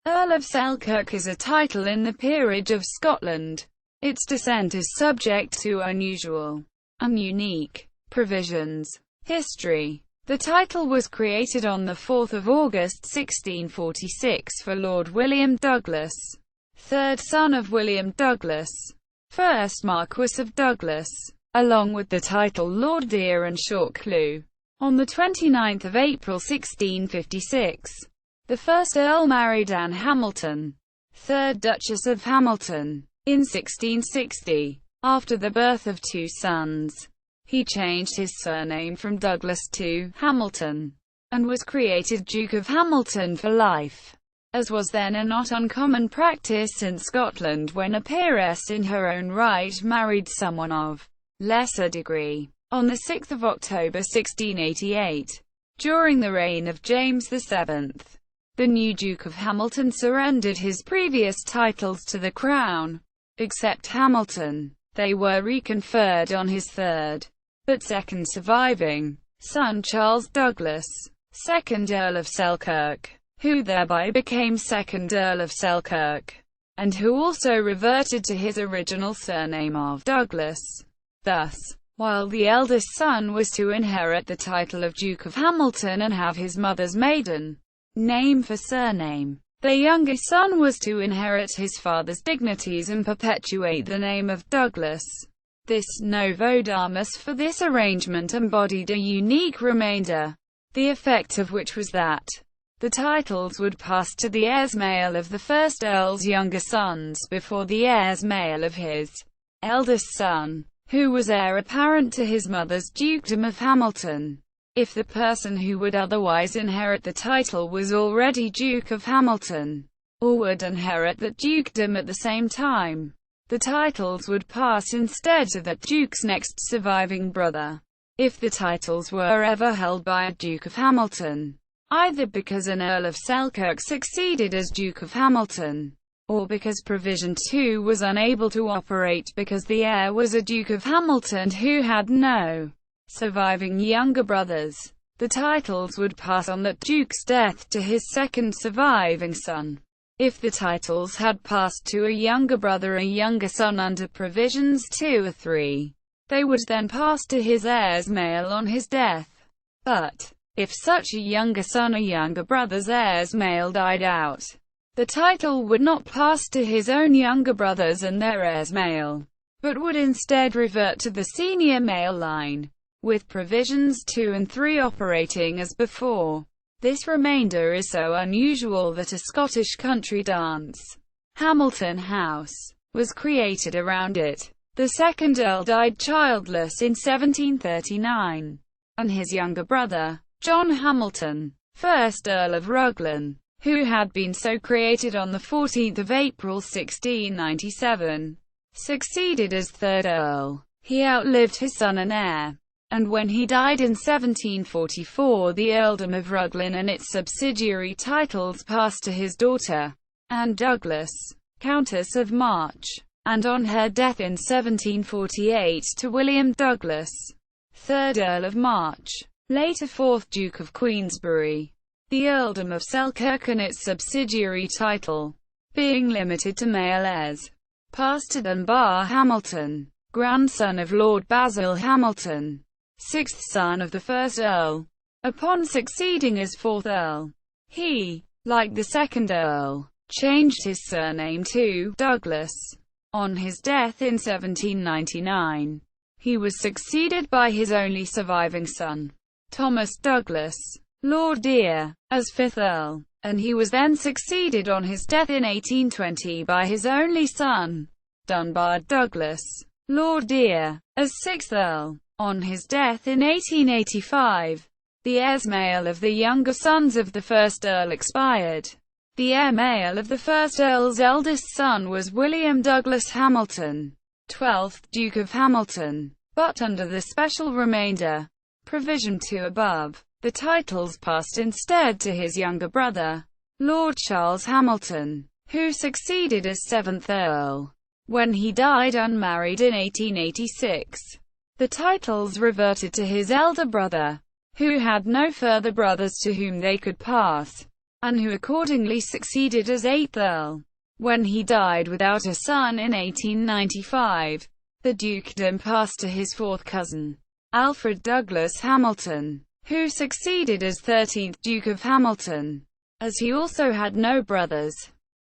Earl of Selkirk is a title in the Peerage of Scotland. Its descent is subject to unusual and unique provisions. History. The title was created on 4 August 1646 for Lord William Douglas, third son of William Douglas, 1st Marquess of Douglas, along with the title Lord Deer and Short Clew. On 29 April 1656, the first Earl married Anne Hamilton, 3rd Duchess of Hamilton. In 1660, after the birth of two sons, he changed his surname from Douglas to Hamilton, and was created Duke of Hamilton for life, as was then a not uncommon practice in Scotland when a peeress in her own right married someone of lesser degree. On 6 October 1688, during the reign of James VII, the new Duke of Hamilton surrendered his previous titles to the Crown. Except Hamilton, they were reconferred on his third, but second surviving, son Charles Douglas, 2nd Earl of Selkirk, who thereby became 2nd Earl of Selkirk, and who also reverted to his original surname of Douglas. Thus, while the eldest son was to inherit the title of Duke of Hamilton and have his mother's maiden name for surname, the younger son was to inherit his father's dignities and perpetuate the name of Douglas. This novodamus for this arrangement embodied a unique remainder, the effect of which was that the titles would pass to the heirs male of the first Earl's younger sons before the heirs male of his eldest son, who was heir apparent to his mother's dukedom of Hamilton. If the person who would otherwise inherit the title was already Duke of Hamilton, or would inherit that dukedom at the same time, the titles would pass instead to that duke's next surviving brother. If the titles were ever held by a Duke of Hamilton, either because an Earl of Selkirk succeeded as Duke of Hamilton, or because Provision 2 was unable to operate because the heir was a Duke of Hamilton who had no surviving younger brothers, the titles would pass on that duke's death to his second surviving son. If the titles had passed to a younger brother or a younger son under Provisions 2 or 3, they would then pass to his heirs male on his death. But if such a younger son or younger brother's heirs male died out, the title would not pass to his own younger brothers and their heirs male, but would instead revert to the senior male line, with Provisions 2 and 3 operating as before. This remainder is so unusual that a Scottish country dance, Hamilton House, was created around it. The second Earl died childless in 1739, and his younger brother, John Hamilton, 1st Earl of Raglan, who had been so created on 14 April 1697, succeeded as 3rd Earl. He outlived his son and heir, and when he died in 1744 the earldom of Raglan and its subsidiary titles passed to his daughter, Anne Douglas, Countess of March, and on her death in 1748 to William Douglas, 3rd Earl of March, later 4th Duke of Queensberry. The earldom of Selkirk and its subsidiary title, being limited to male heirs, passed to Dunbar Hamilton, grandson of Lord Basil Hamilton, 6th son of the 1st Earl. Upon succeeding as 4th Earl, he, like the 2nd Earl, changed his surname to Douglas. On his death in 1799, he was succeeded by his only surviving son, Thomas Douglas, Lord Deer, as 5th Earl, and he was then succeeded on his death in 1820 by his only son, Dunbar Douglas, Lord Deer, as 6th Earl. On his death in 1885, the heirs male of the younger sons of the 1st Earl expired. The heir male of the 1st Earl's eldest son was William Douglas Hamilton, 12th Duke of Hamilton, but under the special remainder, Provision 2 above, the titles passed instead to his younger brother, Lord Charles Hamilton, who succeeded as 7th Earl. When he died unmarried in 1886, the titles reverted to his elder brother, who had no further brothers to whom they could pass. and who accordingly succeeded as 8th Earl. When he died without a son in 1895, the dukedom passed to his fourth cousin, Alfred Douglas Hamilton, who succeeded as 13th Duke of Hamilton. As he also had no brothers,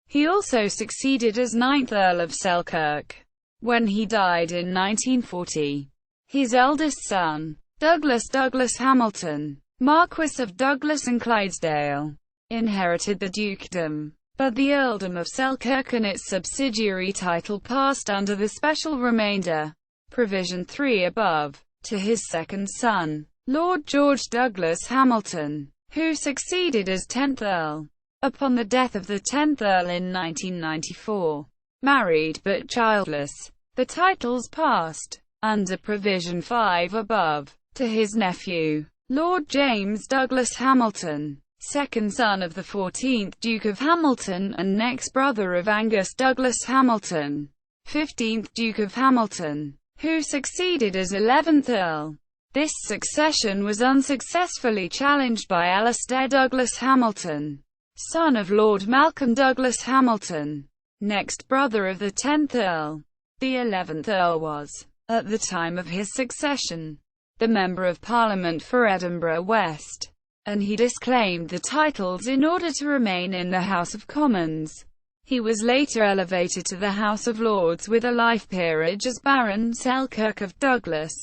he also succeeded as 9th Earl of Selkirk. When he died in 1940, his eldest son, Douglas Hamilton, Marquess of Douglas and Clydesdale, inherited the dukedom, but the Earldom of Selkirk and its subsidiary title passed under the special remainder, provision 3 above, to his second son, Lord George Douglas Hamilton, who succeeded as 10th Earl. Upon the death of the 10th Earl in 1994, married but childless, the titles passed, under provision 5 above, to his nephew, Lord James Douglas Hamilton, second son of the 14th Duke of Hamilton and next brother of Angus Douglas Hamilton, 15th Duke of Hamilton, who succeeded as 11th Earl. This succession was unsuccessfully challenged by Alastair Douglas Hamilton, son of Lord Malcolm Douglas Hamilton, next brother of the 10th Earl. The 11th Earl was, at the time of his succession, the Member of Parliament for Edinburgh West, and he disclaimed the titles in order to remain in the House of Commons. He was later elevated to the House of Lords with a life peerage as Baron Selkirk of Douglas,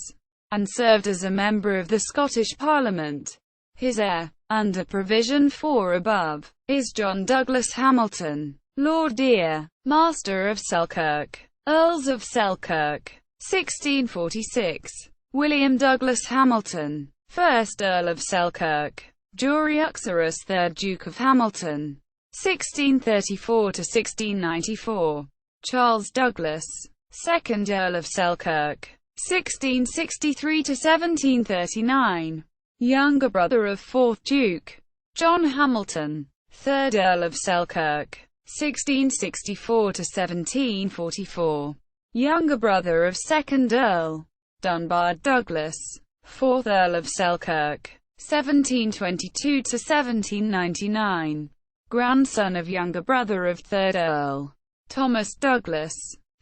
and served as a member of the Scottish Parliament. His heir, under provision 4 above, is John Douglas Hamilton, Lord Deer, Master of Selkirk, Earls of Selkirk, 1646. William Douglas Hamilton, 1st Earl of Selkirk, Jury Uxorus 3rd Duke of Hamilton, 1634 to 1694. Charles Douglas, 2nd Earl of Selkirk, 1663 to 1739. Younger brother of 4th Duke John Hamilton, 3rd Earl of Selkirk, 1664 to 1744. Younger brother of 2nd Earl Dunbar Douglas, 4th Earl of Selkirk, 1722 to 1799. Grandson of younger brother of 3rd Earl Thomas Douglas,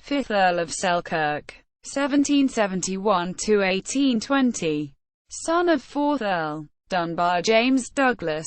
5th Earl of Selkirk, 1771 to 1820. Son of 4th Earl Dunbar James Douglas,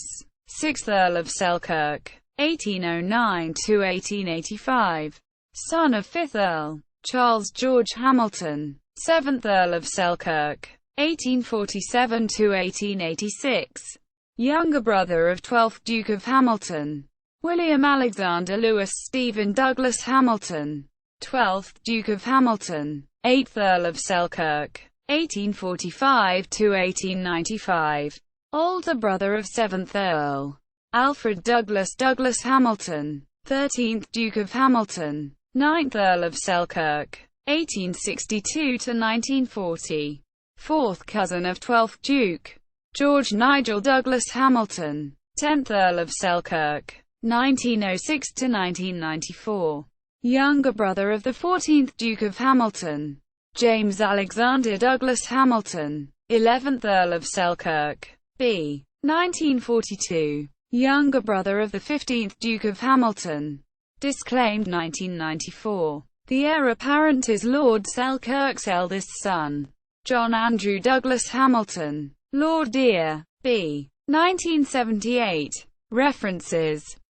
6th Earl of Selkirk, 1809 to 1885. Son of 5th Earl Charles George Hamilton, 7th Earl of Selkirk, 1847 to 1886. Younger brother of 12th Duke of Hamilton, William Alexander Lewis Stephen Douglas Hamilton, 12th Duke of Hamilton, 8th Earl of Selkirk, 1845 to 1895. Older brother of 7th Earl Alfred Douglas Hamilton, 13th Duke of Hamilton, 9th Earl of Selkirk, 1862 to 1940. 4th cousin of 12th Duke George Nigel Douglas Hamilton, 10th Earl of Selkirk, 1906 to 1994. Younger brother of the 14th Duke of Hamilton James Alexander Douglas Hamilton, 11th Earl of Selkirk, b. 1942. Younger brother of the 15th Duke of Hamilton. Disclaimed 1994. The heir apparent is Lord Selkirk's eldest son, John Andrew Douglas Hamilton, Lord Deer, b. 1978. References